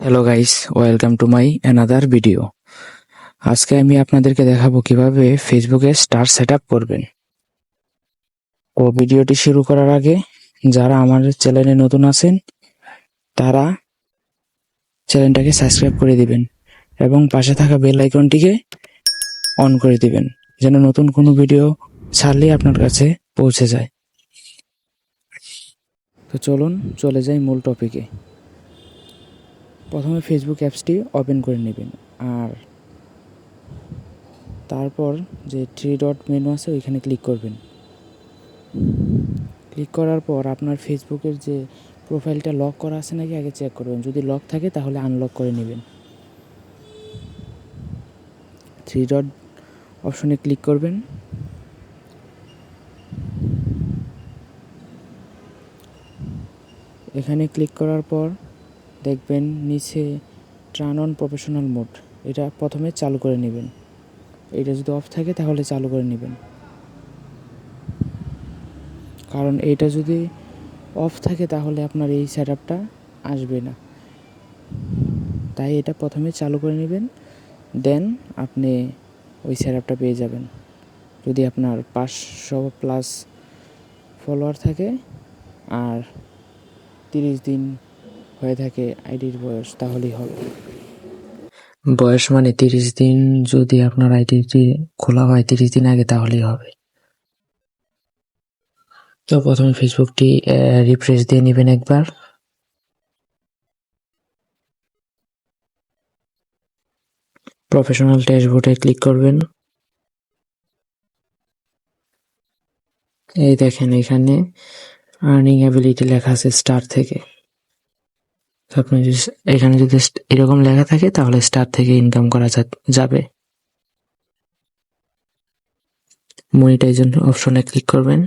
Hello guys, welcome to my another video. আজকে আমি আপনাদেরকে দেখাবো কিভাবে ফেসবুকে স্টার সেট আপ করবেন। ও ভিডিওটি শুরু করার আগে যারা আমার চ্যানেলে নতুন আছেন তারা চ্যানেলটাকে সাবস্ক্রাইব করে দিবেন এবং পাশে থাকা বেল আইকনটিকে অন করে দিবেন যেন নতুন কোনো ভিডিও ছাড়লেই আপনার কাছে পৌঁছে যায়। তো চলুন চলে যাই মূল টপিকে। প্রথমে ফেসবুক অ্যাপসটি ওপেন করে নেবেন আর তারপর যে থ্রি ডট মেনু আছে ওইখানে ক্লিক করবেন। ক্লিক করার পর আপনার ফেসবুকের যে প্রোফাইলটা লক করা আছে নাকি আগে চেক করবেন। যদি লক থাকে তাহলে আনলক করে নেবেন। থ্রি ডট অপশনে ক্লিক করবেন। এখানে ক্লিক করার পর দেখবেন নিচে টার্ন অন প্রফেশনাল মোড, এটা প্রথমে চালু করে নেবেন। এটা যদি অফ থাকে তাহলে চালু করে নেবেন, কারণ এইটা যদি অফ থাকে তাহলে আপনার এই সেট আপটা আসবে না। তাই এটা প্রথমে চালু করে নেবেন, দেন আপনি ওই সেট আপটা পেয়ে যাবেন। যদি আপনার 500+ ফলোয়ার থাকে আর 30 দিন হয়ে থাকে আইডির বয়স, তাহলেই হবে। বয়স মানে 30 দিন, যদি আপনার আইডিটি খোলা হয় 30 দিন আগে তাহলেই হবে। তো প্রথমে ফেসবুকটি রিফ্রেশ দিয়ে নেবেন একবার। প্রফেশনাল ড্যাশবোর্ডে ক্লিক করবেন। এই দেখেন এখানে আর্নিং অ্যাবিলিটি লেখা আছে স্টার থেকে। আপনি এখানে যদি এরকম লেখা থাকে তাহলে স্টার থেকে ইনকাম করা যাবে। মনিটাইজেশন অপশনে ক্লিক করবেন।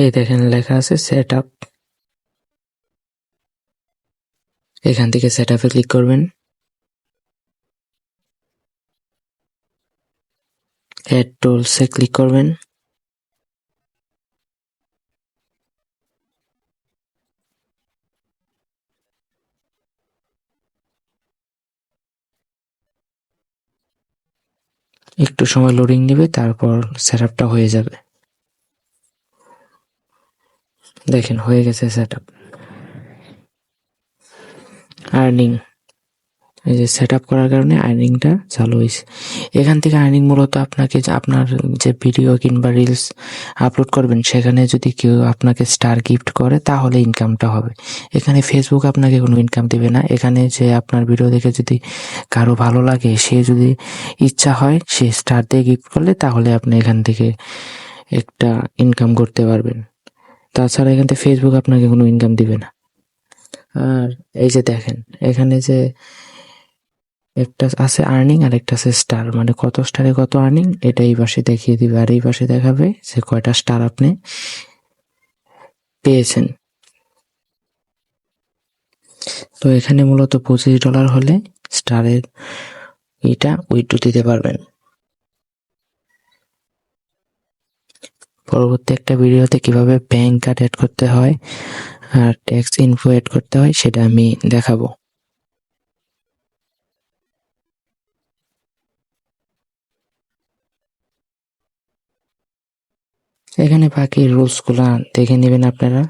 এই দেখেন লেখা আছে সেট আপ। এখান থেকে সেট আপে ক্লিক করবেন। অ্যাড টুলসে ক্লিক করবেন। একটু সময় লোডিং নেবে, তারপর সেট আপটা হয়ে যাবে। দেখেন হয়ে গেছে সেট আপ। আর্নিং, এই যে সেট আপ করার কারণে আর্নিংটা চালু হয়েছে। এখান থেকে আর্নিং মূলত আপনাকে আপনার যে ভিডিও কিংবা রিলস আপলোড করবেন সেখানে যদি কেউ আপনাকে স্টার গিফট করে তাহলে ইনকামটা হবে। এখানে ফেসবুক আপনাকে কোনো ইনকাম দেবে না। এখানে যে আপনার ভিডিও দেখে যদি কারো ভালো লাগে, সে যদি ইচ্ছা হয় সে স্টার দিয়ে গিফট করলে তাহলে আপনি এখান থেকে একটা ইনকাম করতে পারবেন। তাছাড়া এখান থেকে ফেসবুক আপনাকে কোনো ইনকাম দিবে না। আর এই যে দেখেন এখানে যে একটা আছে আর্নিং আর একটা আছে স্টার, মানে কত স্টারে কত আর্নিং এটা এই পাশে দেখিয়ে দিবে আর এই পাশে দেখাবে যে কয়টা স্টার আপনি পেয়েছেন। তো এখানে মূলত $25 হলে স্টারের এটা উইথড্র দিতে পারবেন। পরবর্তী একটা ভিডিওতে কিভাবে ব্যাংক কার্ড অ্যাড করতে হয় আর ট্যাক্স ইনফো অ্যাড করতে হয় সেটা আমি দেখাবো। এখানে বাকি রুলসগুলা দেখে নেবেন আপনারা।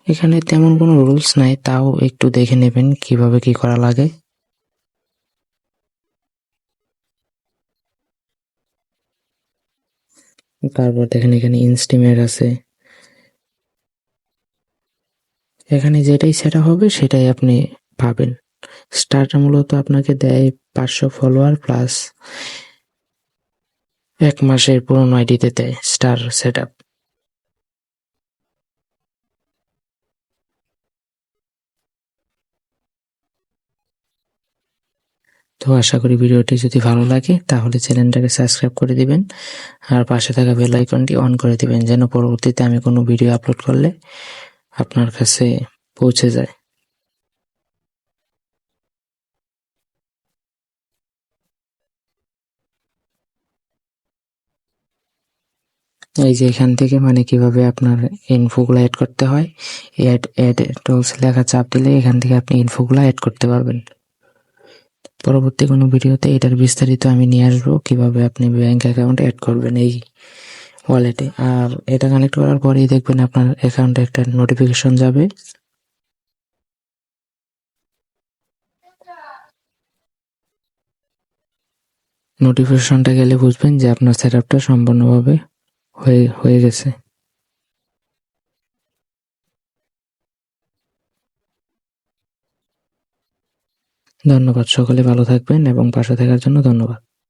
এখানে তেমন কোনো রুলস নাই, তাও একটু দেখে নেবেন কিভাবে কি করা লাগে। তারপর দেখেন এখানে ইনস্টিমেট আছে। এখানে যেটাই সেট হবে সেটাই আপনি পাবেন। স্টারটা মূলত আপনাকে দেয় 500 ফলোয়ার প্লাস 1 মাসের পুরনো আইডিতে দেয় স্টার সেট আপ। তো আশা করি ভিডিওটি যদি ভালো লাগে তাহলে চ্যানেলটাকে সাবস্ক্রাইব করে দিবেন আর পাশে থাকা বেল আইকনটি অন করে দিবেন যেন পরবর্তীতে আমি কোনো ভিডিও আপলোড করলে আপনার কাছে পৌঁছে যায়। এই যে এখান থেকে মানে কিভাবে আপনার ইনফোগুলো অ্যাড করতে হয়, অ্যাড অ্যাড টুলস লেখা চাপ দিলে এখান থেকে আপনি ইনফোগুলো অ্যাড করতে পারবেন। পরবর্তী কোনো ভিডিওতে এটার বিস্তারিত আমি নিয়ে আসবো, কিভাবে আপনি ব্যাংক অ্যাকাউন্ট অ্যাড করবেন এই ওয়ালেটে। আর এটা কানেক্ট করার পরেই দেখবেন আপনার অ্যাকাউন্টে একটা নোটিফিকেশন যাবে। নোটিফিকেশনটা গেলে বুঝবেন যে আপনার সেটআপটা সম্পূর্ণভাবে হয়ে গেছে। ধন্যবাদ, সকলে ভালো থাকবেন এবং পাশে থাকার জন্য ধন্যবাদ।